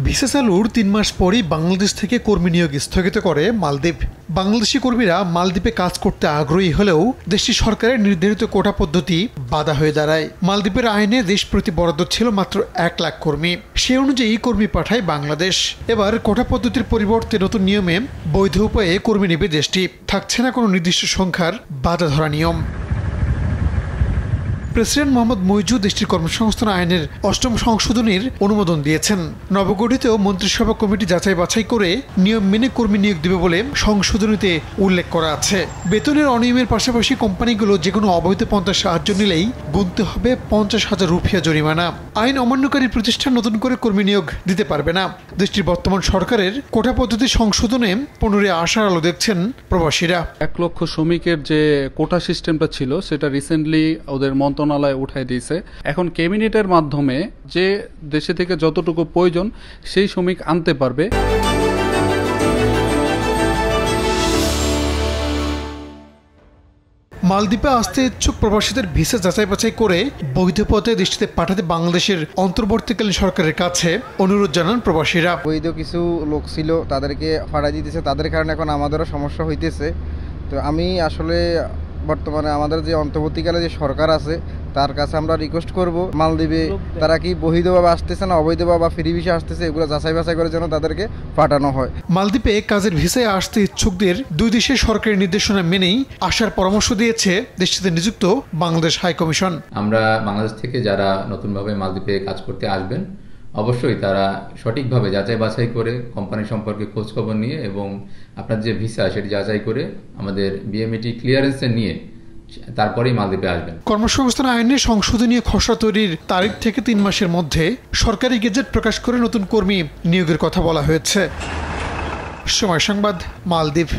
Visa চালুর ৩ মাস পরই বাংলাদেশ থেকে কর্মী নিয়োগ স্থগিত করে মালদ্বীপ। বাংলাদেশি কর্মীরা মালদ্বীপে কাজ করতে আগ্রহী হলেও দেশটির সরকারের নির্ধারিত কোটা পদ্ধতি বাধা হয়ে দাঁড়ায়। মালদ্বীপের আইনে দেশ প্রতি বরাদ্দ ছিল মাত্র ১ লাখ কর্মী। সে অনুযায়ী কর্মী পাঠায় বাংলাদেশ। এবার কোটা পদ্ধতির পরিবর্তে নতুন নিয়মে বৈধ উপায়ে কর্মী নেবে দেশটি। থাকছে না কোনো নির্দিষ্ট সংখ্যার বাধা ধরা নিয়ম। প্রেসিডেন্ট মোহাম্মদ মুইজু দেশটির কর্মসংস্থান আইনের ৮ম সংশোধনীর অনুমোদন দিয়েছেন। নবগঠিত মন্ত্রিসভা কমিটি যাচাই বাছাই করে নিয়ম মেনে কর্মী নিয়োগ দেবে বলে সংশোধনীতে উল্লেখ করা আছে। বেতনের অনিয়মের পাশাপাশি কোম্পানিগুলো যেকোনো অবৈধ পন্থার সাহায্য নিলেই গুনতে হবে ৫০,০০০ রুপিয়া জরিমানা। আইন অমান্যকারী প্রতিষ্ঠান নতুন করে কর্মী নিয়োগ দিতে পারবে না। দেশটির বর্তমান সরকারের কোটা পদ্ধতি সংশোধনে পুনরায় আশার আলো দেখছেন প্রবাসীরা। ১ লক্ষ শ্রমিকের যে কোটা সিস্টেমটা ছিল সেটা রিসেন্টলি ওদের মন্ত্রণালয় উঠাই দিয়েছে। এখন ক্যাবিনেটের মাধ্যমে যে দেশে থেকে যতটুকু প্রয়োজন সেই শ্রমিক আনতে পারবে। মালদ্বীপে আসতে ইচ্ছুক প্রবাসীদের ভিসা যাচাই বাছাই করে বৈধ পথে দেশটিতে পাঠাতে বাংলাদেশের অন্তর্বর্তীকালীন সরকারের কাছে অনুরোধ জানান প্রবাসীরা। বৈধ কিছু লোক ছিল, তাদেরকে ফাড়াই দিতেছে, তাদের কারণে এখন আমাদেরও সমস্যা হইতেছে। তো আমি আসলে বর্তমানে আমাদের যে অন্তর্বর্তীকালে যে সরকার আছে তার কাছে আমরা রিকোয়েস্ট করব, মালদ্বীপে তারা কি বৈধভাবে আসতেছে না অবৈধভাবে বা ফ্রি ভিসা আসতেছে এগুলো যাচাই বাছাই করে যেন তাদেরকে পাঠানো হয়। মালদ্বীপে কাজের ভিসায় আসতে ইচ্ছুকদের দুই দেশের সরকারি নির্দেশনা মেনেই আসার পরামর্শ দিয়েছে দেশটিতে নিযুক্ত বাংলাদেশ হাই কমিশন। আমরা বাংলাদেশ থেকে যারা নতুনভাবে মালদ্বীপে কাজ করতে আসবেন অবশ্যই তারা সঠিকভাবে যাচাই বাছাই করে কোম্পানি সম্পর্কে খোঁজখবর নিয়ে এবং আপনার যে ভিসা সেটি যাচাই করে আমাদের বিএমইটি ক্লিয়ারেন্সে নিয়ে তারপরেই মালদ্বীপে আসবেন। কর্মসংস্থান আইনে সংশোধনীয় খসড়া তৈরির তারিখ থেকে ৩ মাসের মধ্যে সরকারি গেজেট প্রকাশ করে নতুন কর্মী নিয়োগের কথা বলা হয়েছে। সময় সংবাদ, মালদ্বীপ।